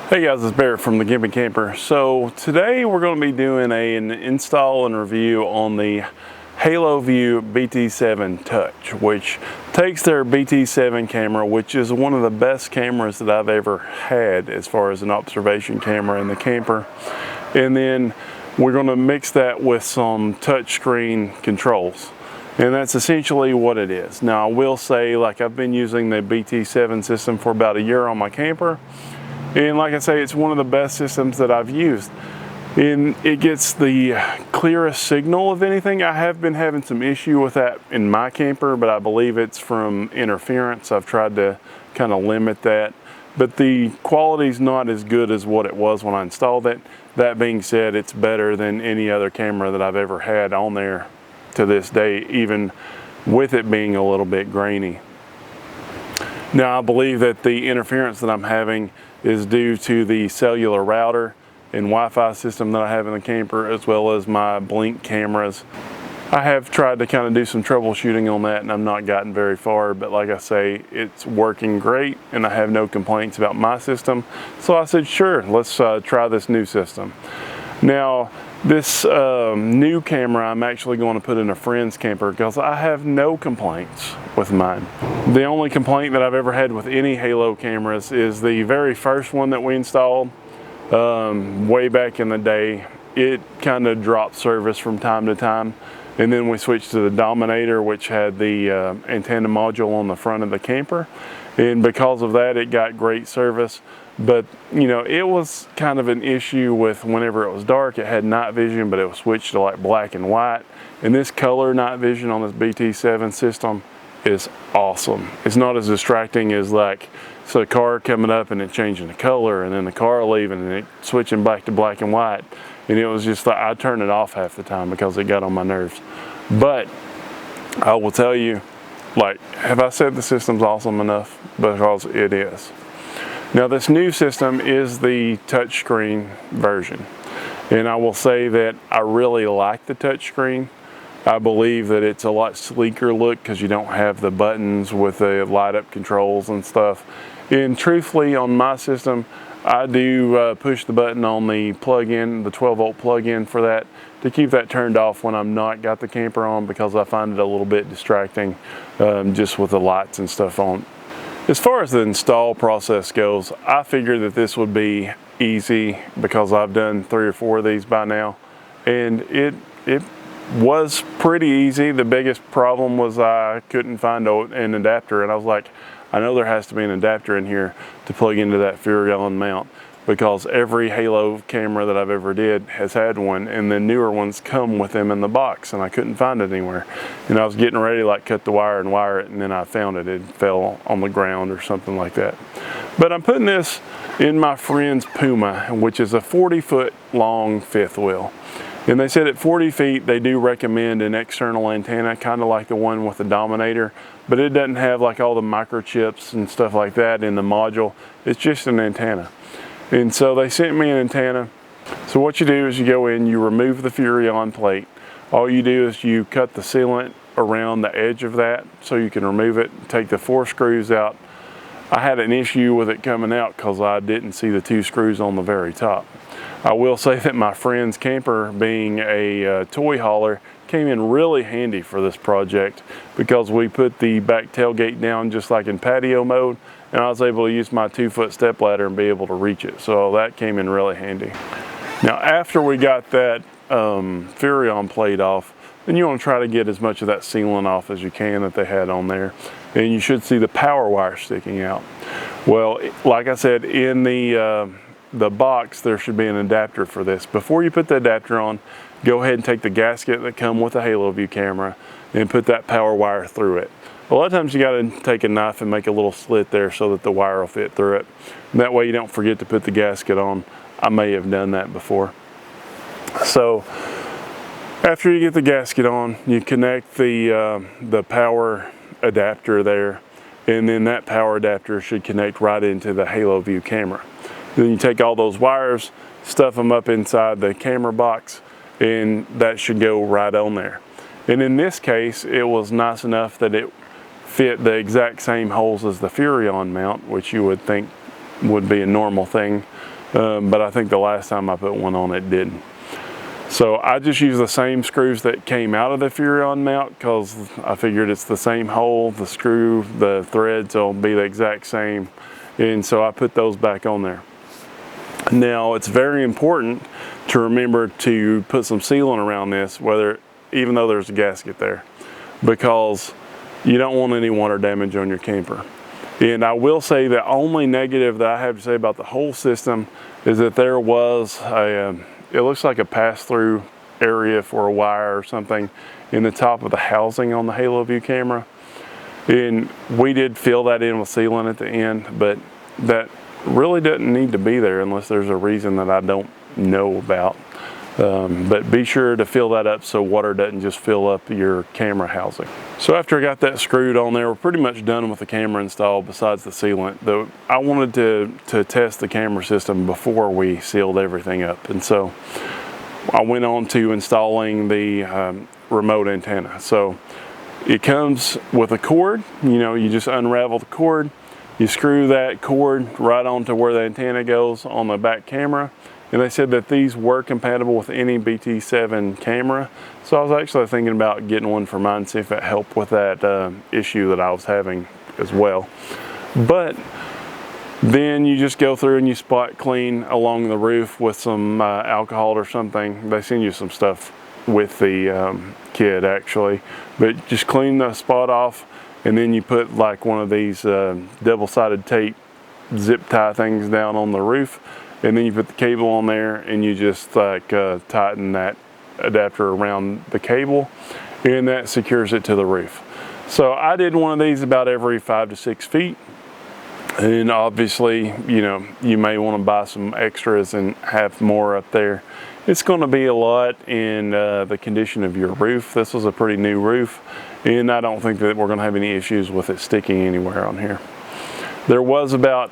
Hey guys, it's Barratt from the Gimpy Camper. So today we're going to be doing an install and review on the Haloview BT7 Touch, which takes their BT7 camera, which is one of the best cameras that I've ever had as far as an observation camera in the camper. And then we're going to mix that with some touchscreen controls. And that's essentially what it is. Now I will say, like, I've been using the BT7 system for about a year on my camper. And like I say, it's one of the best systems that I've used. And it gets the clearest signal of anything. I have been having some issue with that in my camper, but I believe it's from interference. I've tried to kind of limit that. But the quality's not as good as what it was when I installed it. That being said, it's better than any other camera that I've ever had on there to this day, even with it being a little bit grainy. Now I believe that the interference that I'm having is due to the cellular router and Wi-Fi system that I have in the camper, as well as my blink cameras. I have tried to kind of do some troubleshooting on that and I've not gotten very far, but like I say, it's working great and I have no complaints about my system. So I said, sure, let's try this new system. Now, this new camera I'm actually going to put in a friend's camper because I have no complaints with mine. The only complaint that I've ever had with any Halo cameras is the very first one that we installed way back in the day. It kind of dropped service from time to time, and then we switched to the Dominator, which had the antenna module on the front of the camper, and because of that it got great service. But you know, it was kind of an issue with whenever it was dark, it had night vision, but it was switched to like black and white. And this color night vision on this BT7 system is awesome. It's not as distracting as like, so a car coming up and it changing the color, and then the car leaving and it switching back to black and white. And it was just like, I turned it off half the time because it got on my nerves. But I will tell you, like, have I said the system's awesome enough? Because it is. Now this new system is the touchscreen version, and I will say that I really like the touchscreen. I believe that it's a lot sleeker look because you don't have the buttons with the light up controls and stuff. And truthfully, on my system, I do push the button on the plug-in, the 12-volt plug-in for that, to keep that turned off when I'm not got the camper on, because I find it a little bit distracting just with the lights and stuff on. As far as the install process goes, I figured that this would be easy because I've done 3 or 4 of these by now, and it was pretty easy. The biggest problem was I couldn't find an adapter, and I was like, I know there has to be an adapter in here to plug into that furion mount, because every Halo camera that I've ever did has had one, and the newer ones come with them in the box, and I couldn't find it anywhere. And I was getting ready to like cut the wire and wire it, and then I found it. It fell on the ground or something like that. But I'm putting this in my friend's Puma, which is a 40-foot long fifth wheel. And they said at 40 feet, they do recommend an external antenna, kind of like the one with the Dominator, but it doesn't have like all the microchips and stuff like that in the module. It's just an antenna. And so they sent me an antenna. So what you do is you go in, you remove the furion plate. All you do is you cut the sealant around the edge of that so you can remove it, take the 4 screws out. I had an issue with it coming out because I didn't see the 2 screws on the very top. I will say that my friend's camper, being a toy hauler, came in really handy for this project, because we put the back tailgate down just like in patio mode, and I was able to use my 2-foot step ladder and be able to reach it. So that came in really handy. Now after we got that furion plate off, then you want to try to get as much of that sealant off as you can that they had on there. And you should see the power wire sticking out. Well, like I said, in the box there should be an adapter for this. Before you put the adapter on, go ahead and take the gasket that comes with the Haloview camera and put that power wire through it. A lot of times you got to take a knife and make a little slit there so that the wire will fit through it. And that way you don't forget to put the gasket on. I may have done that before. So after you get the gasket on, you connect the power adapter there, and then that power adapter should connect right into the Haloview camera. Then you take all those wires, stuff them up inside the camera box, and that should go right on there. And in this case, it was nice enough that it fit the exact same holes as the furion mount, which you would think would be a normal thing. but I think the last time I put one on it didn't. So I just use the same screws that came out of the Furion mount because I figured it's the same hole, the screw, the threads will be the exact same. And so I put those back on there. Now it's very important to remember to put some sealant around this, even though there's a gasket there, because you don't want any water damage on your camper. And I will say the only negative that I have to say about the whole system is that there was it looks like a pass-through area for a wire or something in the top of the housing on the Haloview camera. And we did fill that in with sealant at the end, but that really doesn't need to be there unless there's a reason that I don't know about. But be sure to fill that up so water doesn't just fill up your camera housing. So after I got that screwed on there, we're pretty much done with the camera install besides the sealant. Though I wanted to test the camera system before we sealed everything up. And so I went on to installing the remote antenna. So it comes with a cord, you just unravel the cord, you screw that cord right onto where the antenna goes on the back camera. And they said that these were compatible with any BT7 camera. So I was actually thinking about getting one for mine, see if it helped with that issue that I was having as well. But then you just go through and you spot clean along the roof with some alcohol or something. They send you some stuff with the kit actually. But just clean the spot off, and then you put like one of these double-sided tape zip tie things down on the roof. And then you put the cable on there and you just tighten that adapter around the cable, and that secures it to the roof. So I did one of these about every 5 to 6 feet. And obviously, you may want to buy some extras and have more up there. It's going to be a lot in the condition of your roof. This was a pretty new roof, and I don't think that we're going to have any issues with it sticking anywhere on here. There was about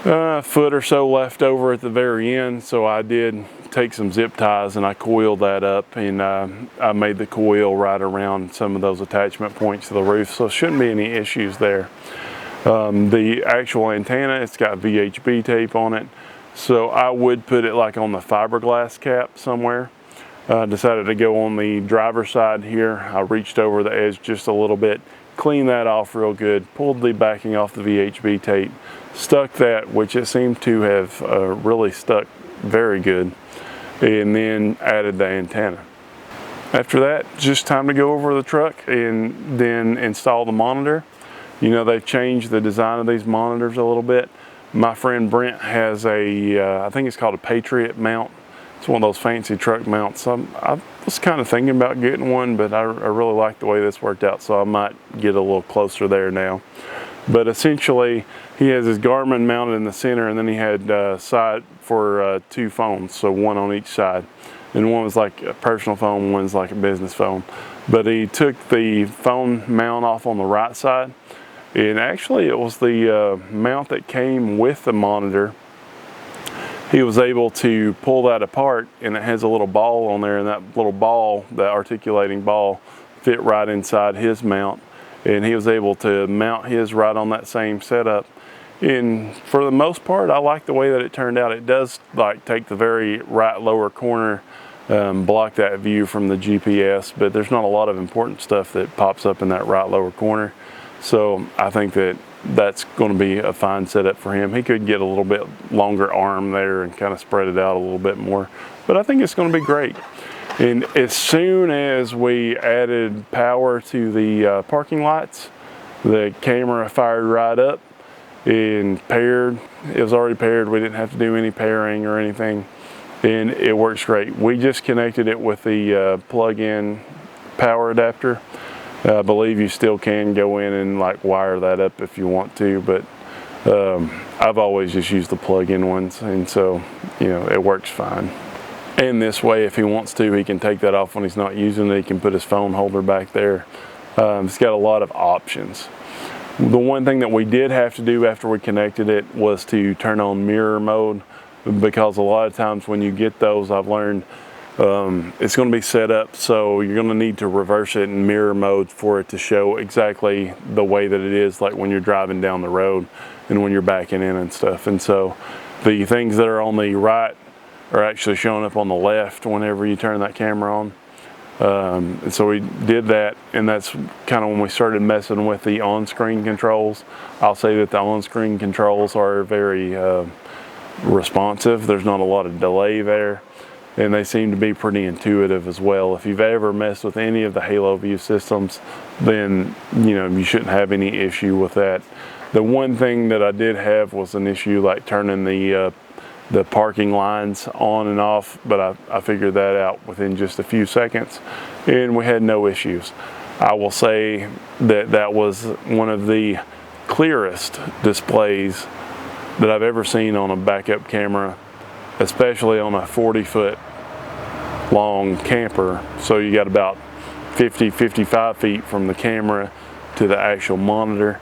a foot or so left over at the very end, so I did take some zip ties and I coiled that up, and I made the coil right around some of those attachment points to the roof, so shouldn't be any issues there. The actual antenna, it's got VHB tape on it, so I would put it like on the fiberglass cap somewhere. Decided to go on the driver's side here. I reached over the edge just a little bit, cleaned that off real good, pulled the backing off the VHB tape, stuck that, which it seemed to have really stuck very good, and then added the antenna. After that, just time to go over the truck and then install the monitor. They've changed the design of these monitors a little bit. My friend Brent has I think it's called a Patriot mount. It's one of those fancy truck mounts. I was kind of thinking about getting one, but I really like the way this worked out, so I might get a little closer there now. But essentially, he has his Garmin mounted in the center, and then he had side for 2 phones, so one on each side. And one was like a personal phone, one's like a business phone. But he took the phone mount off on the right side, and actually it was the mount that came with the monitor. He was able to pull that apart, and it has a little ball on there, and that little ball, the articulating ball, fit right inside his mount. And he was able to mount his right on that same setup. And for the most part, I like the way that it turned out. It does take the very right lower corner, block that view from the GPS, but there's not a lot of important stuff that pops up in that right lower corner. So I think that that's going to be a fine setup for him. He could get a little bit longer arm there and kind of spread it out a little bit more, but I think it's going to be great. And as soon as we added power to the parking lights, the camera fired right up and paired. It was already paired. We didn't have to do any pairing or anything, and it works great. We just connected it with the plug-in power adapter. I believe you still can go in and wire that up if you want to, but I've always just used the plug-in ones, and so it works fine. And this way, if he wants to, he can take that off when he's not using it. He can put his phone holder back there. It's got a lot of options. The one thing that we did have to do after we connected it was to turn on mirror mode, because a lot of times when you get those, I've learned it's going to be set up so you're going to need to reverse it in mirror mode for it to show exactly the way that it is, like when you're driving down the road and when you're backing in and stuff. And so the things that are on the right are actually showing up on the left whenever you turn that camera on. And so we did that, and that's kind of when we started messing with the on-screen controls. I'll say that the on-screen controls are very responsive. There's not a lot of delay there, and they seem to be pretty intuitive as well. If you've ever messed with any of the Haloview systems, then you shouldn't have any issue with that. The one thing that I did have was an issue like turning the parking lines on and off, but I figured that out within just a few seconds, and we had no issues. I will say that that was one of the clearest displays that I've ever seen on a backup camera, especially on a 40-foot long camper. So you got about 50-55 feet from the camera to the actual monitor,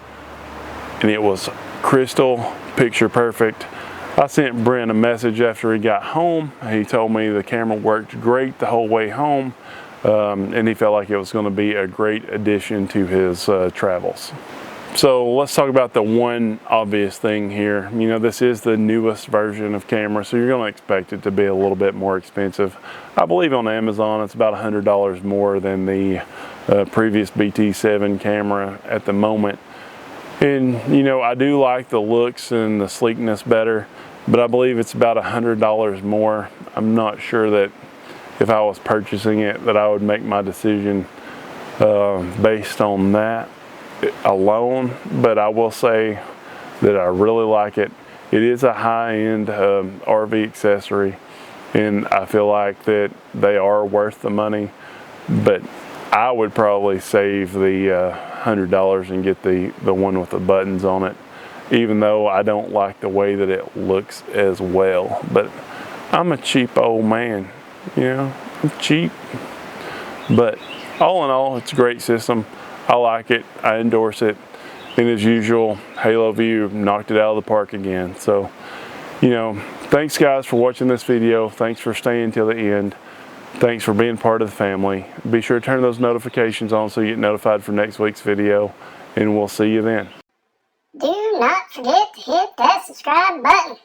and it was crystal picture perfect. I sent Brent a message after he got home. He told me the camera worked great the whole way home, and he felt like it was going to be a great addition to his travels. So let's talk about the one obvious thing here. This is the newest version of camera, so you're going to expect it to be a little bit more expensive. I believe on Amazon it's about $100 more than the previous BT7 camera at the moment. And I do like the looks and the sleekness better, but I believe it's about $100 more. I'm not sure that if I was purchasing it that I would make my decision based on that alone, but I will say that I really like it. It is a high-end RV accessory, and I feel like that they are worth the money, but I would probably save the $100 and get the one with the buttons on it, even though I don't like the way that it looks as well. But I'm a cheap old man, I'm cheap. But all in all, it's a great system. I like it, I endorse it, and as usual, Haloview knocked it out of the park again. So, thanks guys for watching this video. Thanks for staying till the end. Thanks for being part of the family. Be sure to turn those notifications on so you get notified for next week's video, and we'll see you then. Do not forget to hit that subscribe button.